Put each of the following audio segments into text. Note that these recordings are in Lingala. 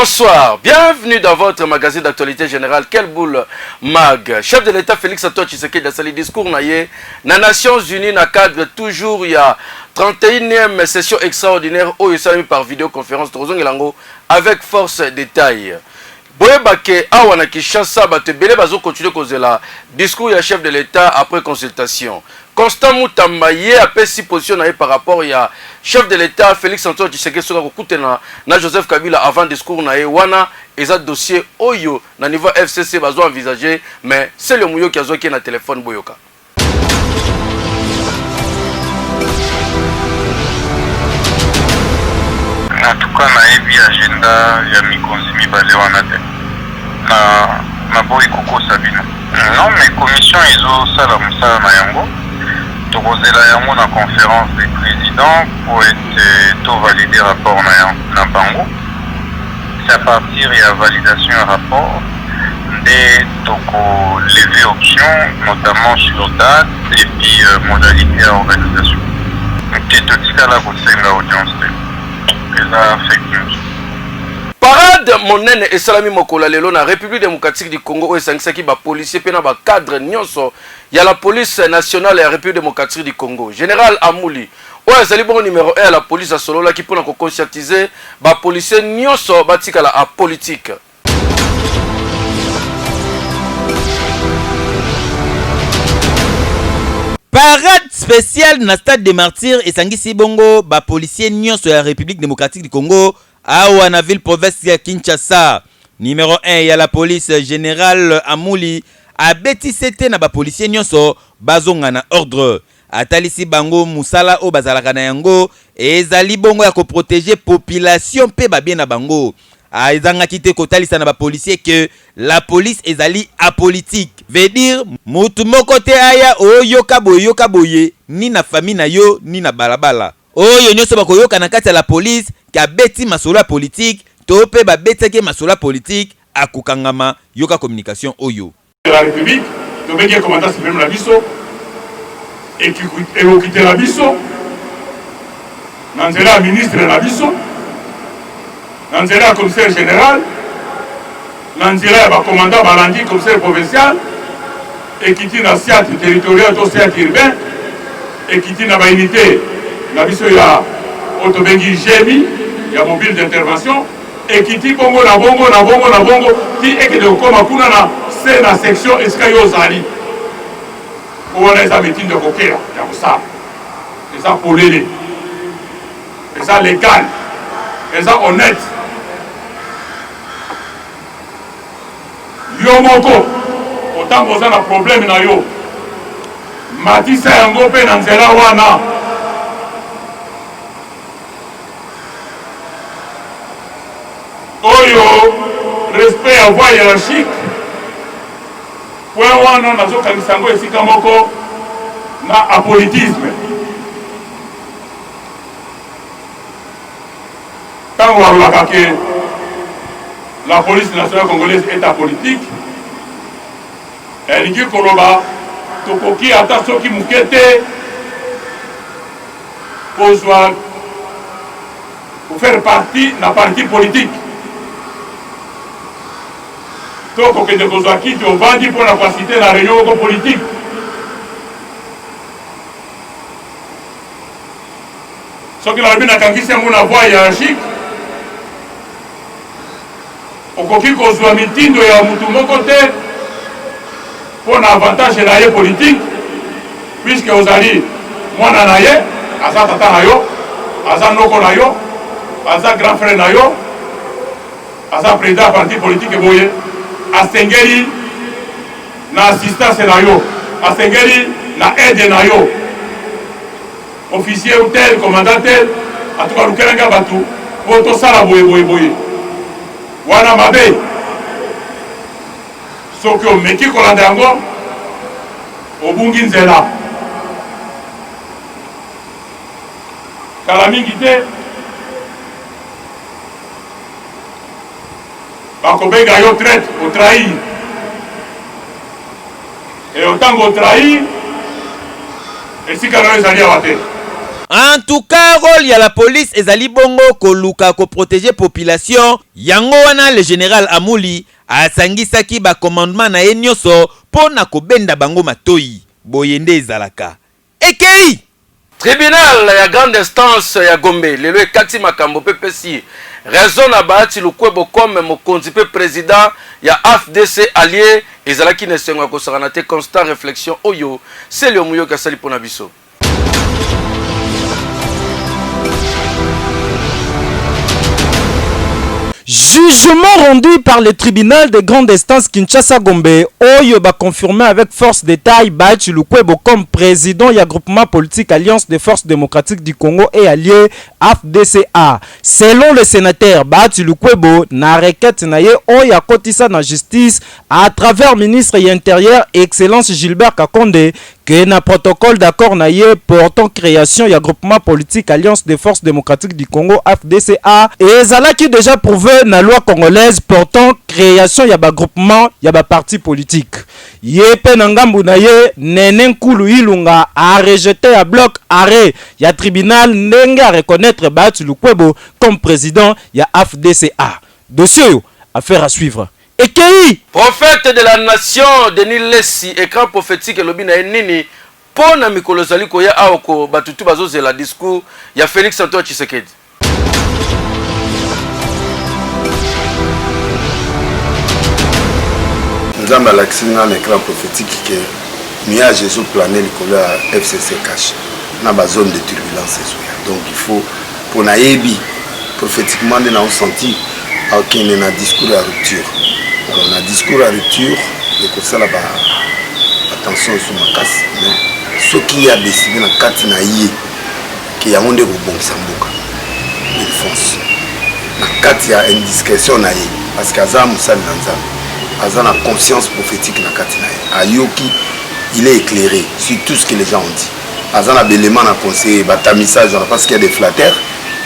Bonsoir, bienvenue dans votre magazine d'actualité générale Quelle Boule Mag. Chef de l'État Félix Antoine Tshisekedi a sali discours naie na Nations Unies na cadre toujours il y a 31e session extraordinaire au salami par vidéoconférence Trozongelango avec force détail. Boyebake awa na Kinshasa bato belé bazo continuer kozela discours ya chef de l'État après consultation. Constant Moutamba ye apesi position na par rapport ya chef de l'État Félix Antoine Tshisekedi soka kokutena na Joseph Kabila avant discours na wana eza dossier oyo na niveau FCC bazo envisager mais c'est le mouyo qui a zoki na téléphone boyoka. En tout cas, naebi agenda ya mikonzi mibale wana te na boyi kokosa bino. Non, mais commission ezosala mosala na yango tokozela yango na conférence des présidents pour to valider rapport na bango. C'est à partir ya validation ya rapport nde toko lever option notamment sur date et puis modalité ya organisation. Te totikala kosenga audience te. Parade monene et salami mokola lelo na République démocratique du Congo esangisaki ba policier pe na ba cadre nyonso ya la police nationale ya République démocratique du Congo. Général Amouli o ezali bon numéro 1 à la police solola ki pona ko conscientiser ba policier nyonso batika la a politique. Parade spéciale na stade des martyrs et sangisi bongo ba policier nyonso ya République démocratique du Congo awa na ville province ya Kinshasa. Numéro 1 ya la police générale Amouli abeti sete na ba policier nyonso bazonga na ordre. Atalisi bango musala o bazalaka na yango ezali bongo ya ko protéger population pe ba bien na bango. Aizanga kite kotalisa na ba policier que la police ezali apolitique. Veut dire mutu moko te aya oyoka boye ni na famille na yo ni na balabala. Oyo nyonso bakoyoka na kati ya la police ka beti masolo politique to pe ba beteke masolo politique akukangama yoka communication oyo. La République to beki commandant suprême la biso et quitter la biso. Nanzela ministre la biso. Nanzela commissaire général, Nanzela commandant Balandi commissaire provincial, et qui tient la SIAT territoriale, la SIAT urbain, et qui tient la unité, la mission il y a Autobengi GMI, il y a mobile d'intervention, et qui tient bongo, qui est que de Komakuna na c'est la section Eskayo Zali. Où on a les habitudes de Kokera, il y a ça, et ça pour l'aider, et ça légal, et ça honnête. Yo moko autant que ça na problème na yo matisa yango pe na nzela wana oyo respect à voie hiérarchique point wana nazo kanisa ngo esika moko na apolitisme quand on va que la police nationale congolaise est apolitique. Elle dit que Koloba, Tokoki, attention qui moukete, pour faire partie d'un parti politique. Donc, que de Kozaki, tu vas dire pour la faciliter la réunion politique. Ce qui a bien à c'est une voie hiérarchique. Okoki kozwa mitindo ya mutu moko te pona avantage na ye politique puisque ozali mwana na ye aza tata na yo aza ndoko na yo aza grand frère na yo aza président ya parti politique boye asengeli na assistance na yo asengeli na aide na yo officier ou tel commandant tel atuka lukelanga batu po tosala boye wana mabe soki omeki kolanda yango obungi nzela kala mingi te bakobenga yo traite otrahir e otango otrahir esika na yo ezali awa te. En tout cas, rôle ya la police ezali bongo koluka ko protéger population. Yango wana le général Amouli asangisaki ba commandement na ye nyonso pona ko benda bango matoi. Boyende ezalaka. Ekei Tribunal ya grande instance ya Gombe lelo ekati makambo PPC raison na Bahati Lukwebo comme mokonzi pe président ya AFDC allié ezalaki na sengo ko sakana te constant réflexion oyo c'est le muyo kasali pona biso. Jugement rendu par le tribunal de grande instance Kinshasa Gombe, Oyo va confirmer avec force détail Bahati Lukwebo comme président du groupement politique Alliance des forces démocratiques du Congo et allié AFDCA. Selon le sénateur Bahati Lukwebo, na requête na ye Oyo kotisa na justice à travers ministre de l'Intérieur Excellence Gilbert Kakonde que na protocole d'accord na ye portant création du groupement politique Alliance des forces démocratiques du Congo AFDCA et zala qui déjà prouvé na loi congolaise portant création ya ba groupement ya ba parti politique. Ye pe na ngambu na ye Nene Nkulu Ilunga a rejeté à bloc arrêt ya tribunal ndenge a reconnaître Bahati Lukwebo comme président ya AFDCA. Dossier affaire à suivre. Ekei Prophète de la nation Denis Lessi écran prophétique lobina nini pona mikolo zali ko ya awko batutu bazozela discours ya Félix Antoine Tshisekedi. Nzambe alakisi na l'écran prophétique que nuage ezo planer likolo ya FCC cache na ba zone de turbulence ezoya. Donc il faut pour nayebi prophétiquement de na senti akene na discours à rupture. Alors na discours à rupture et que ça là ba attention sur ma casse mais ce qui a décidé na kati na yé que ya monde ko bongisa mboka. Il fonce. Na kati ya indiscrétion na yé parce que azamu sali na nzambe. Azana conscience prophétique na katina ayoki il est éclairé sur tout ce que les gens ont dit. Azana belément na conseiller batamisage parce qu'il y a des flatteurs,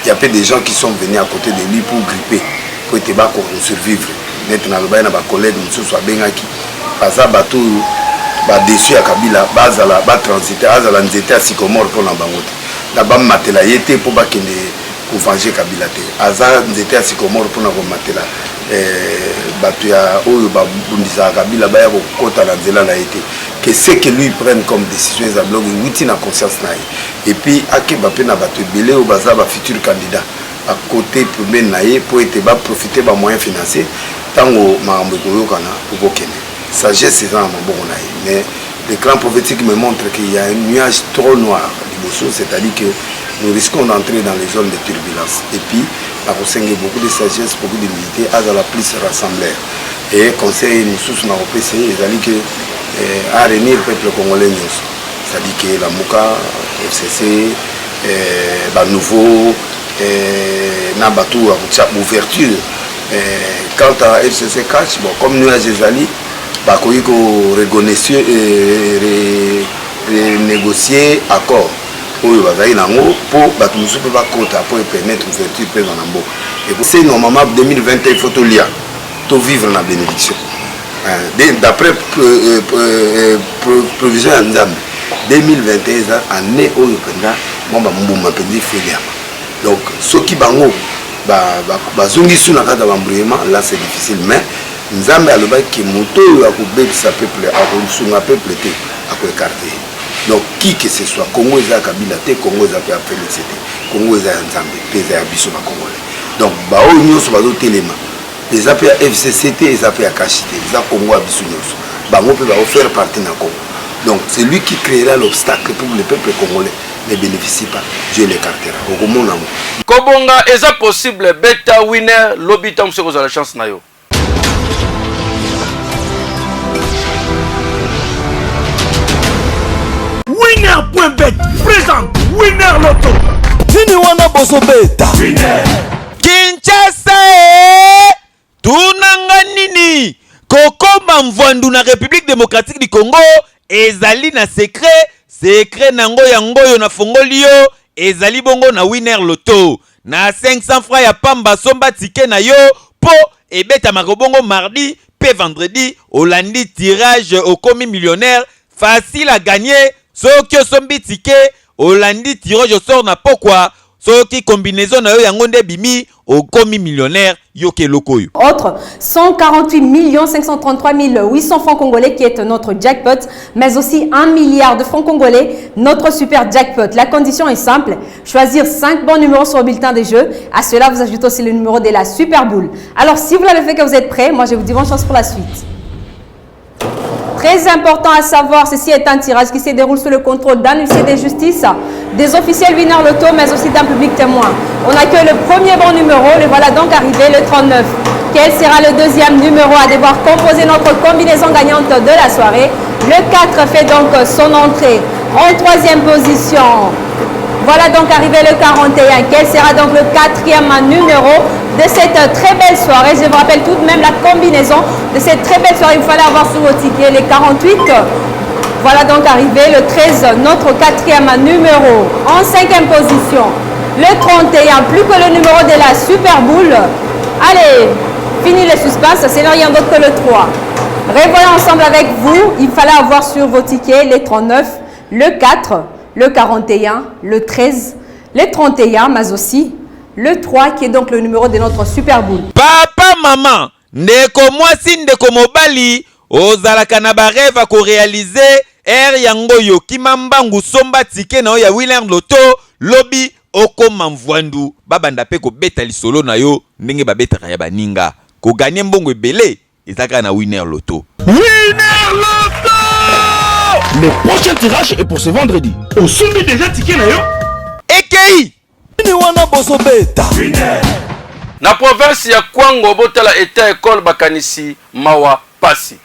il y a peu de gens qui sont venus à côté de lui pour gripper pour être bas pour survivre. Maintenant le bain na ba collègue monsieur soit bengaki baza bato ba déçu à Kabila bazala ba transiter azala nzete à Sycomore pour na bangote. Na ba matela yete pour ba kende pour venger Kabila te. Azala nzete à Sycomore pour na ko matela batu ya oyo ba bundisa Kabila ba ya ko kota la nzela na été que c'est que lui prenne comme décision za blog wuti na conscience na et puis akeba pe na batu belé o baza ba futur candidat à côté premier na ye pour être ba profiter ba moyens financiers tango mambo ko yokana pour bokene sagesse c'est dans maboko na ye mais l'écran prophétique me montre qu'il y a un nuage trop noir c'est-à-dire que nous risquons d'entrer dans les zones de turbulence et puis à beaucoup de sagesse, beaucoup d'humilité, à la plus rassembleur. Et conseil nous tous dans le PC, c'est-à-dire que à réunir le peuple congolais, c'est-à-dire que la MOUKA, FCC, nouveau, n'a pas tout à ouverture. Quant à FCC Catch, bon, comme nous avons dit, bah, il faut renégocier accord. Oyo bazali nango po bato musu pe bakota po permettre ouverture pe na mbo et c'est normalement 2021 il faut to lire to vivre na bénédiction d'après provision ya Nzambe 2021 za année oyo penda momba mbuma pendi felia donc soki bango bazongi suna kata bambriement là c'est difficile mais Nzambe alobaki moto oyo akobebisa peuple akosunga peuple te akoécarter. Donc qui que ce soit, Congo est à Kabila, Congo est à Félix, Congo est à Nzambe, les à Bissou Congolais. Donc bah au niveau sur les éléments, les appels à FCCT, les appels à Kachité, les appels Congo à Bissou bah on peut faire partie d'un Congo. Donc c'est lui qui créera l'obstacle pour le peuple congolais ne bénéficie pas. Dieu l'écartera. Au monde amour. Kobonga, est-ce possible beta winner l'obitam sur la chance nayo? Winner.bet présente Winner Lotto. Fini wana boso beta. Winner. Kinshasa tunanga nini kokoma mvandu na République démocratique du Congo ezali na secret nango yango yo na fongoli yo ezali bongo na Winner Lotto na 500 francs ya pamba somba ticket na yo po ebeta makobongo mardi pe vendredi olandi tirage au commis millionnaire facile à gagner. Soki sombi ticket olandi tirage au sort na pokwa soki combinaison na yo yango nde bimi okomi millionnaire yoke lokoyo. Autre 148 533 800 francs congolais qui est notre jackpot, mais aussi 1 milliard de francs congolais, notre super jackpot. La condition est simple, choisir 5 bons numéros sur le bulletin des jeux. À cela, vous ajoutez aussi le numéro de la super boule. Alors, si vous l'avez fait, que vous êtes prêts, moi je vous dis bonne chance pour la suite. Très important à savoir, ceci est un tirage qui se déroule sous le contrôle d'un huissier de justice, des officiels winners loto, mais aussi d'un public témoin. On accueille le premier bon numéro, le voilà donc arrivé, le 39. Quel sera le deuxième numéro à devoir composer notre combinaison gagnante de la soirée? Le 4 fait donc son entrée en troisième position. Voilà donc arrivé le 41. Quel sera donc le quatrième numéro de cette très belle soirée? Je vous rappelle tout de même la combinaison de cette très belle soirée. Il fallait avoir sur vos tickets les 48. Voilà donc arrivé le 13, notre quatrième numéro. En cinquième position, le 31, plus que le numéro de la super boule. Allez, fini le suspense, c'est rien d'autre que le 3. Revoyons ensemble avec vous. Il fallait avoir sur vos tickets les 39, le 4, le 41, le 13, le 31, mais aussi le 3 qui est donc le numéro de notre super boule. Papa, maman, ndeko mwasi ndeko mobali, ozalaka na ba rêve ko réaliser yango yo kimambangu somba tike na ya Winner Loto lobi okoma mvwandu babanda pe ko beta lisolo na yo ndenge babeta ya baninga ko gagner mbongo ebele ezaka na Winner Loto. Winner Loto! Le prochain tirage est pour ce vendredi. On soumet déjà ticket na yo. Ekei Ni wana boso beta. Winner. Na province ya Kwango botala eta école bakanisi mawa pasi.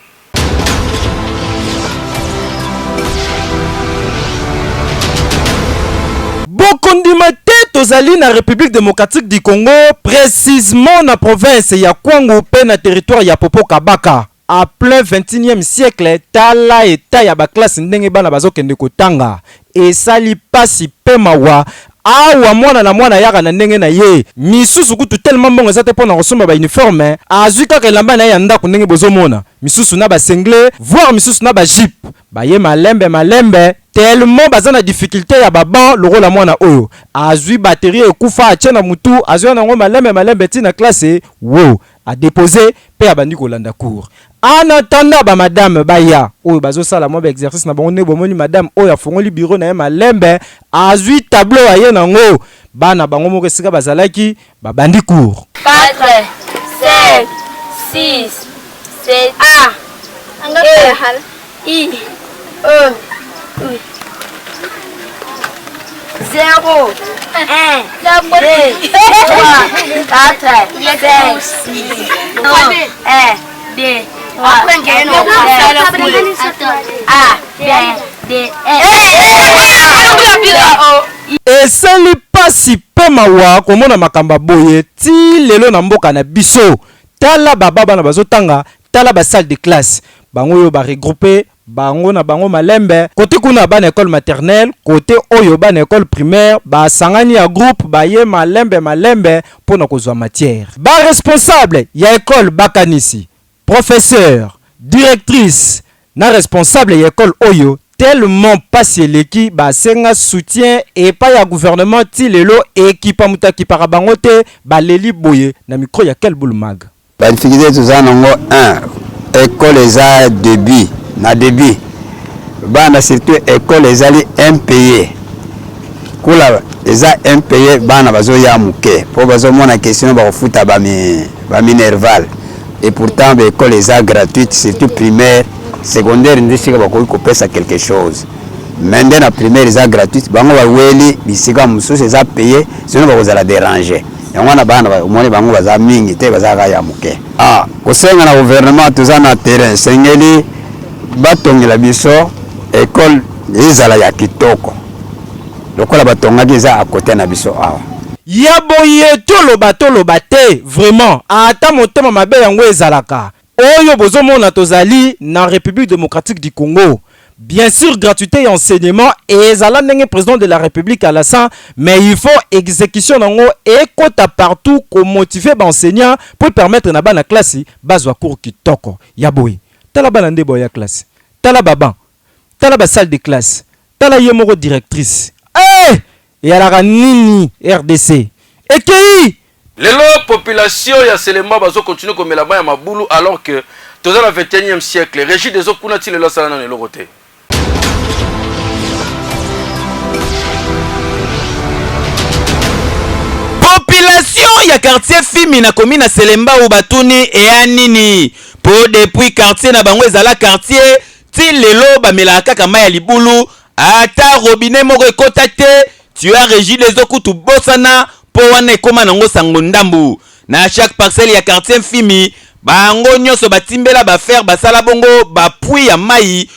Bokondima te tozali na République démocratique du Congo, précisément na province ya Kwango pe na territoire ya Popo Kabaka. À plein 21e siècle, tala eta ya ba classe ndenge bana bazokende kotanga. Et sali pasi pe mawa. Awa mwana na mwana yaka na ndenge na ye. Misusu kutu tellement bongo ezate pona kosomba ba uniforme. Azwi kaka elamba na ya ndako ndenge bozomona. Misusu na ba sengle, voire misusu na ba jeep. Ba ye malembe. Tellement bazana difficulté ya baban loro la mwana oyo. Azwi batterie ekufa achena mutu, azwi na ngo malembe tina classe. Wow, a déposer pe abandi kolanda cours. En attendant ba madame baya oyo bazo sala mo ba exercice na bango ne bomoni madame oyo afongoli bureau na ye malembe azwi tableau aye nango bana bango moko esika bazalaki babandi cours 4 5 6 7 A I E 0 1 2 3 4 5 6 1 2 esali pasi pe mawa komona makamba boye ti lelo na mboka na biso tala bababa na bazotanga tala ba salle de classe bango yo ba regrouper bango na bango malembe côté kuna bana école maternelle côté oyo bana école primaire ba sangani ya groupe ba ye malembe pona kozwa matière ba responsable ya école bakanisi professeur, directrice, na responsable de l'école Oyo, tellement passé l'équipe, ba senga soutien et pas ya gouvernement ti lelo équipe amuta ki parabangote ba leli boye na micro ya quel boule mag. Ba difficulté tout ça nango 1 école les a début na début. Ba na surtout école les ali impayé. Kula les a impayé ba na bazo ya muke. Po bazo mona question ba futa ba minerval. Et pourtant, l'école les a gratuite, surtout primaire, secondaire, il y a quelque chose. Maintenant, la primaire les a gratuite, il y a payé, sinon vous allez déranger. Il y a ah, au sein du gouvernement, tout ça na terrain, Sengeli, Batong la biso, école, les ala kitoko. L'école Batonga qui est à côté na biso. Yaboye toloba te vraiment ata motema mabe yango ezalaka oyo bozomona tozali na République démocratique du Congo bien sûr gratuité et enseignement et ezala ndenge président de la République à la fin mais il faut exécution nango et kota partout ko motiver ba enseignant pour permettre na bana classe bazwa cours kitoko yaboye tala bana ndebo ya classe tala baba tala ba salle de classe tala yemoko directrice eyalaka nini RDC ekei lelo population ya Selemba bazo continue komela ba ya mabulu alors que dans le 21e siècle régis des okuna ti lelo sala na lelo côté. Population ya quartier Fimi na commune Selemba ou Batuni et nini po depuis quartier na bango ezala quartier ti lelo bamela kaka mai ya libulu ata robinet moko ekota te tu as régi les okutu bosana po wana ekoma nango sango ndambu na chaque parcelle ya quartier Fimi bango nyonso batimbela bafaire basala bongo bapui ya mai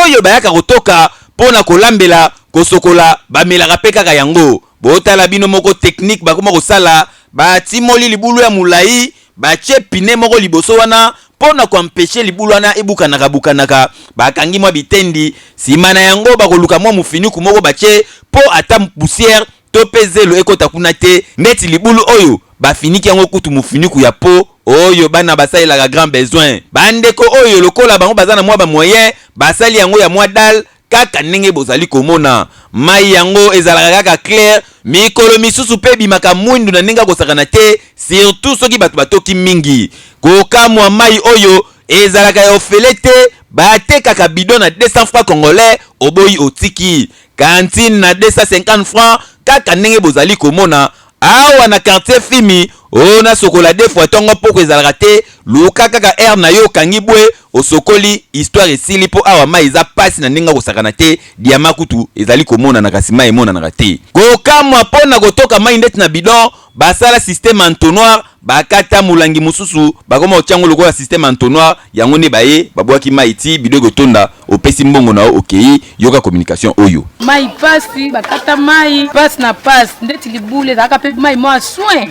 oyo bayaka kotoka pona kolambela kosokola bamelaka pe kaka yango botala bino moko technique bakoma kosala batimoli libulu ya mulai batie pine moko liboso wana pona koempêcher libulu wana ebukanaka bakangi mwa bitendi sima na yango bakoluka mwa mufiniku moko batie po ata poussière to pe zelo ekota kuna te neti libulu oyo bafiniki yango kutu mufiniku ya po oyo bana basalelaka grand besoin bandeko oyo lokola bango baza na mwa ba moyen basali yango ya mwa dal kaka ndenge bozali komona mai yango ezalaka kaka clair mikolo misusu pe bimaka mwindu na ndenge kosakana te surtout soki bato batoki mingi kokamwa mai oyo ezalaka ya ofele te batekaka bidon na 200 francs congolais oboyi otiki cantine na 250 francs kaka ndenge bozali komona awa na quartier Fimi ona sokola deux fois tongo poko ezalaka te luka kaka air na yo kangi bwe osokoli histoire esili po awa mai eza pasi na ndenge kosakana te diama kutu ezali komona na kasima emona na te kokamwa pona kotoka mai ndeti na bidon basala système entonnoir bakata mulangi mususu bakoma ochango lokola système entonnoir yango ne baye babwaki mai ti bido kotonda opesi mbongo na okei yoka communication oyo mai pasi bakata mai pasi na pasi ndeti libule zaka pe mai mo soin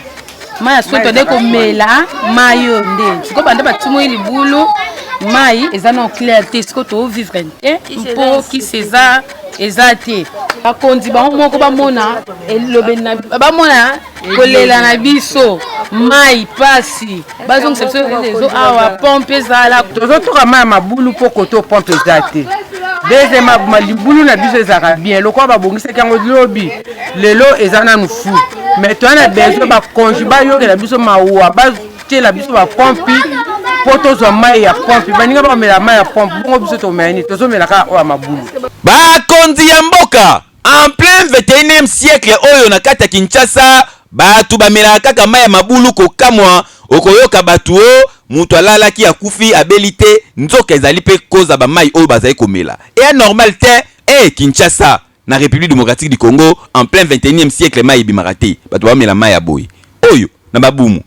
mai soin to de ko mela mayo nde siko bande batumo libulu mai eza non clarté siko to vivre te mpo ki seza ezate bakonzi bango moko bamona elobe na bamona kolela na biso mai pasi bazongisa biso ezo awa pompe ezala tozotoka mai ya mabulu mpo koto pompe eza te deuxièmement libulu na biso ezalaka bien lokola babongisaki yango lobi lelo eza nanu fu mais toana besoin bakonzi bayokela biso mawa batiela biso bapompi po tozwa mai ya pompe baninga bakomela mai ya pompe bongo biso tomela nini tozomelaka oyo ya mabulu bakonzi ya mboka en plein 21e siècle oyo na kati ya Kinshasa batu bamelaka kaka mai ya mabulu kokamwa okoyoka batu o mutu alalaki akufi abeli te nzoka ezali pe koza ba mai oyo bazali komela et normal te Kinshasa na République démocratique du Congo en plein 21e siècle mai ebimaka te batu bamela mai ya boye oyo na babumu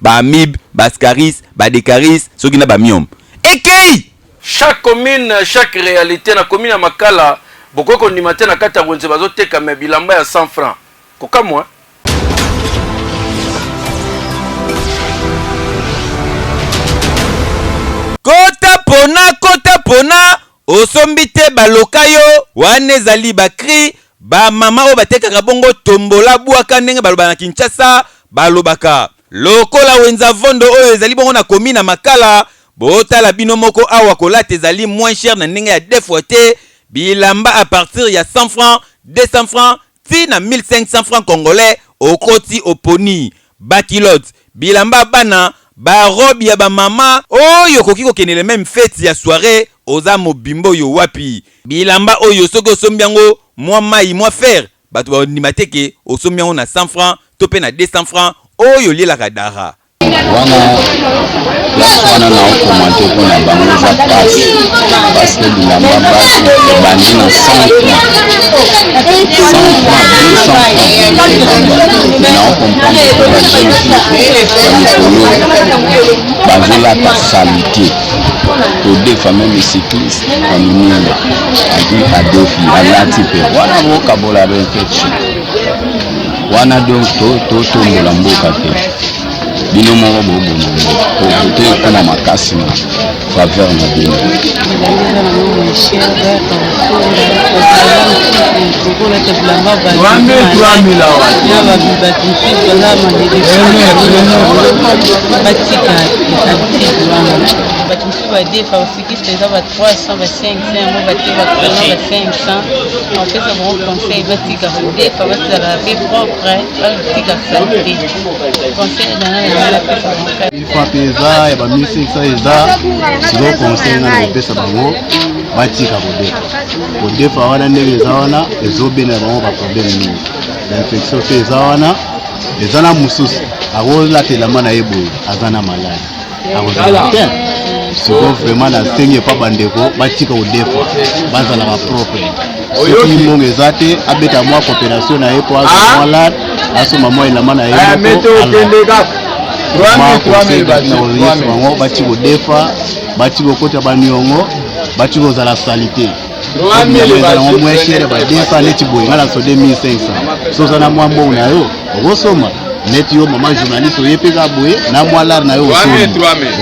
ba amib bascaris ba decaris soki na ba miom ekei chaque commune chaque réalité na commune ya Makala bokoko ndimate na kata gonze bazoteka me bilamba ya 100 francs kokamwa kota pona osombi te baloka yo wana ezali bakri bamama oyo batekaka bongo tombola bwaka ndenge baloba na Kinshasa balobaka lokola wenza vondo oyo ezali bongo na komi na Makala botala bino moko awa kolata ezali moins cher na ndenge ya 2 fois te bilamba à partir ya 100 francs 200 francs ti na 1500 francs congolais okoti oponi bakilote bilamba bana barobi ya bamama oyo koki kokendele même fête ya soirée oza mobimbo yo wapi bilamba oyo soki osombi yango mwa mai mwa fer bato bandima teke osombi yango na 100 francs to pe na 200 francs oyo lielaka dara wana place wana na okomante mpona bango eza pasi paske bilamba basi ebandi na 100 francs na okomprendre mpe bajeune ya mikolo bazolata salite todefa meme cycliste kominile adi adefi alati mpe wana bokabola benkechi wana donc totombola mboka te bino moko bobona tokona makasi na faveur na bino bilamba batimisi badefa bafikisi eza ba 300 ba 500 mo bateba kuna ba 500 opesa bon conseil batika badefa basala be propre batika santé conseil dana la pesa il faut pesa ya ba 1500 eza sio conseil na pesa bango batika kodefa wana ndenge eza wana ezobena bango ba problème mingi l'infection pe eza wana eza na mususu akolatelama na ye boye aza na malade akozala te siko vraiment na sengi epa bandeko batika kodefa bazalaka propre soki mbongo eza te abeta mwa coopération na ye mpo azwa malade asomba mwa elama na ye bango bati kodefa bati kokota baniongo bati kozala salite ezalanga mwa chere badefa neti boye nga na so 2500 soza na mwa mbongo na yo okosomba neti yo mama journaliste oyepeka boye na mwa lare na yo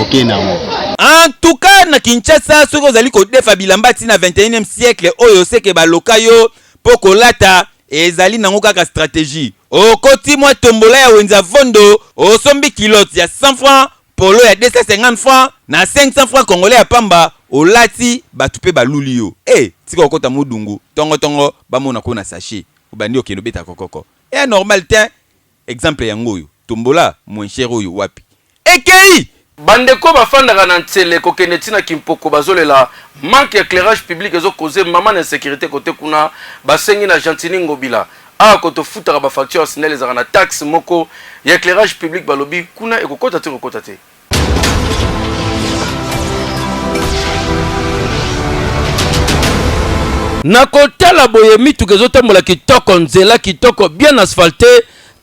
oke nango. En tout cas na Kinshasa soki ozali kodefa bilamba ntina 21e siècle oyo seke baloka yo mpo kolata ezali nango kaka stratégie. Okoti mwa tombola ya wenza vondo osombi kilote ya 100 francs polo ya 250 francs na 500 francs congolais ya pamba olati batu pe baluli yo. Tika okota mudungu tongo bamona ko na sachet obandi okendo beta kokoko. Normal te exemple yango yo tombola moins cher oyo wapi. Ekei bandeko bafandaka na ntsele kokende ntina kimpoko bazolela manque éclairage public ezo causer mama na insécurité côté kuna basengi na Gentini Ngobila a koto futaka ba facture SNEL ezaka na taxe moko ya éclairage public balobi kuna ekokota te. Na kotala boye mituka ezotambola kitoko nzela kitoko bien asphalté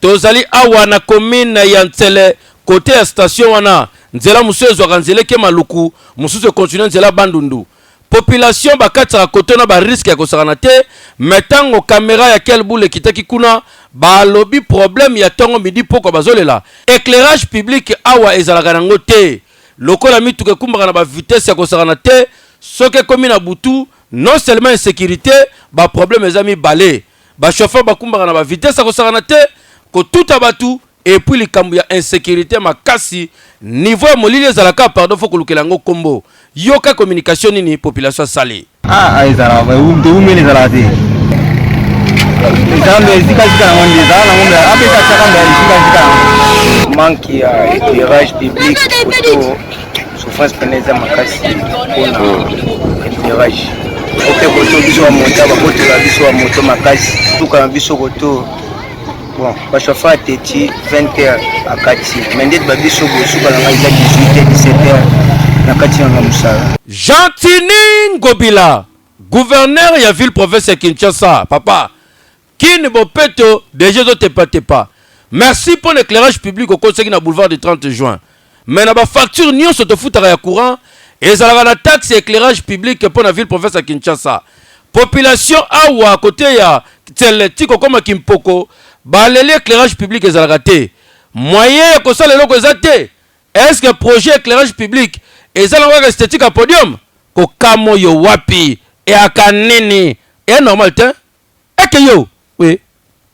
tozali awa na commune ya Ntsele côté ya station wana nzela mususu ezwaka nzela ke maluku mususu continue nzela bandundu population bakataka koto na ba risque ya kosakana te metango caméra ya quel boule kitaki kuna balobi problème ya tongo midi poko bazolela éclairage public awa ezalaka nango te lokola mituka kumbaka na ba vitesse ya kosakana te soke komi na butu non seulement insécurité ba problème ezami balé ba chauffeur bakumbaka na ba vitesse ya kosakana te ko tuta batu et puis likambu ya insécurité makasi niveau molili ezalaka pardon faut kolukela ngo kombo yoka communication nini population sali ezala umeli ezala te ezambe ezikazika na monde ezala na monde apesa chakamba ezikazika manque ya éclairage public koto souffrance peneza makasi mpona éclairage ope koto biso wa moto bakotela biso wa moto makasi tuka na biso koto bon bachauffeur ateti 20h akati mende babiso bosuka na ngai 18h 17h na kati ya musala. Gentini Ngobila gouverneur ya ville province ya Kinshasa papa kini bopeto déjà tepa merci pour l'éclairage public au conseil na boulevard du 30 juin mais na ba facture nyonso to futaka ya courant ezalaka na taxe éclairage public pour la ville province ya Kinshasa population awa côté ya Ntsele tiko koma Kimpoko baleli éclairage public ezalaka te moyen ya kosala eloko eza te. Est-ce que projet éclairage public ezalaka esthétique à podium kokamo yo wapi e akanini e normal te eke yo oui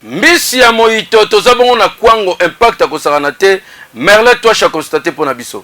mbisi ya moito tozabongo na kwango impact akosakana te merle toi cha constater pour na biso.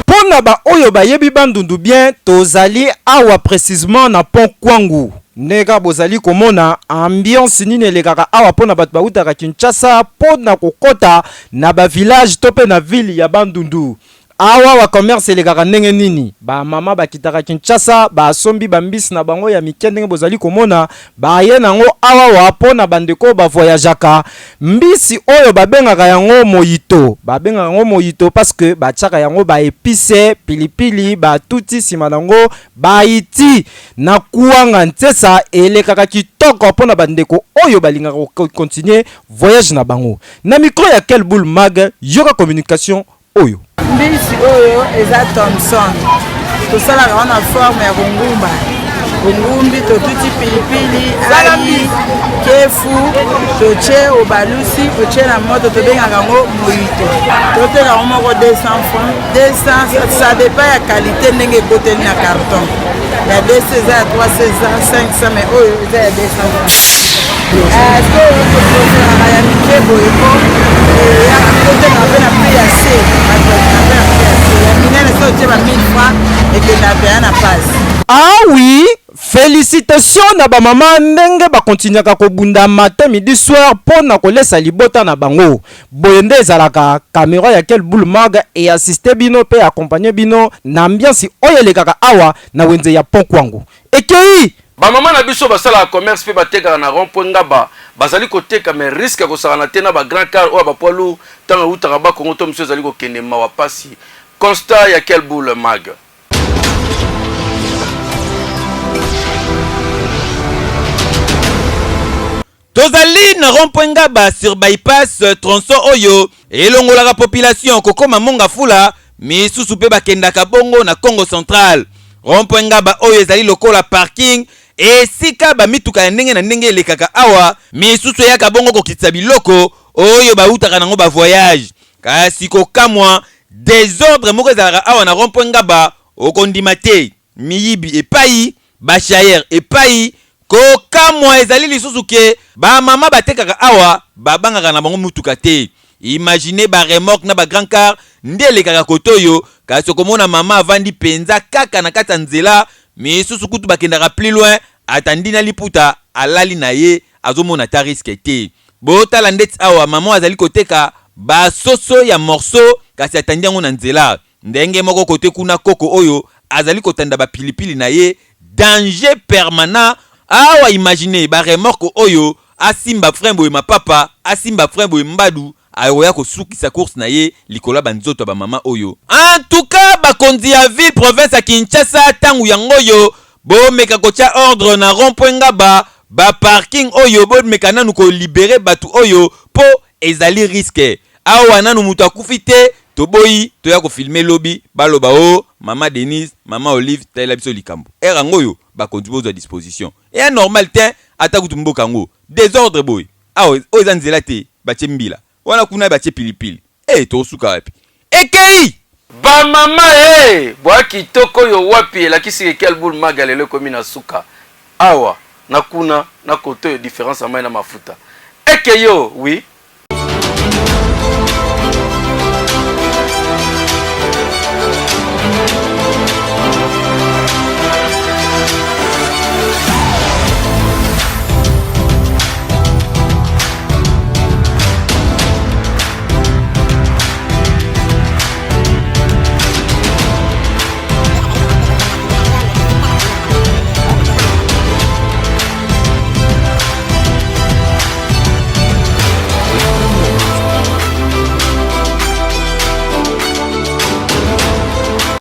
Pona ba oyo bayebi bandundu bien tozali awa précisément na pont Kwangu nega bozali komona ambiance nini elekaka awa pona bato bautaka Kinshasa pona kokota na ba village to pe na ville ya bandundu awa wa commerce elekaka ndenge nini ba mama bakitaka Kinshasa ba sombi bambisi na bango ya mikende bozali komona ba ye nango awa wa pona bandeko ba voyageaka mbisi oyo babengaka yango moyito parce que ba tchaka yango ba épice pilipili ba tuti sima nango ba iti na kuanga ntesa elekaka kitoko pona bandeko oyo balingaka continuer voyage na bango na micro ya quel boule mag yoka communication oyo mbisi oyo eza Thomson tosalaka wana forme ya kongumba ngumbi totuti pilipili ali kefu totie obalusi totie na moto tobengaka yango moito toteka yango moko 200 francs 200 ça dépend ya qualité ndenge ekoteli na carton ya 2 eza ya 3 eza 500 mais oyo eza ya 200 soki ya mike boyeko yakoteka mpe na prix ya se ya minene so otie ba 1000 francs ekenda mpeya na pasi. Ah oui, félicitations na ba mama ndenge ba continuaka ko bunda matin midi soir pona ko lesa libota na bango. Boyende ezalaka caméra ya quel boule mag et assister bino pe accompagner bino na ambiance oyelekaka awa na wenze ya Ponkwangu. Ekei ba mama na biso basala commerce pe bateka na rond-point ngaba bazali koteka mais risque ko sala na tena ba grand car o ba poilu tanga utaka ba Kongo to monsieur zali ko kende mawa pasi. Constat ya quel boule mag. Tozali na rond-point ngaba sur bypass tronçon oyo elongola la population kokoma monga fula misusu pe bakendaka bongo na Congo central. Rond-point ngaba oyo ezali lokola parking esika ba mituka ya ndenge na ndenge elekaka awa misusu yaka bongo kokitisa biloko oyo bautaka nango ba voyage. Kasi kokamwa désordre moko ezalaka awa na rond-point ngaba okondima te miyibi epai bachayer epai kokamwa ezali lisusu ke ba mama batekaka awa babangaka na bango mutuka te. Imaginez ba remorque na ba grand car ndelekaka kotoyo kasi komona mama avandi penza kaka na kata nzela misusu kutu bakendaka plus loin atandi na liputa alali na ye azomona ta risque te. Botala ndeti awa mama azali koteka ba soso ya morceau kasi atandi yango na nzela ndenge moko kote kuna koko oyo azali kotanda ba pilipili na ye danger permanent. Awa imaginez ba remorque oyo asimba frembo e mapapa asimba frembo e mbadu ayoya ko sukisa course na ye likola banzoto ba mama oyo. En tout cas bakonzi ya ville province ya Kinshasa tangu yangoyo bo meka kotia ordre na rond-point ngaba ba parking oyo bo meka nanu ko libérer batu oyo po ezali risque. Awa nanu mutu akufi te toboyi toya ko filmer lobby baloba o mama Denise mama Olive tayela biso likambo era ngoyo bakonzi bozo à disposition et normal te atakutu mboka ngo désordre boy awa oza nzela te batie mbila wana kuna batie pilipili to suka wapi ekei ba mama bwa kitoko yo wapi elakisi quel boule magalele komi na suka awa na kuna na koto différence amai na mafuta ekeyo oui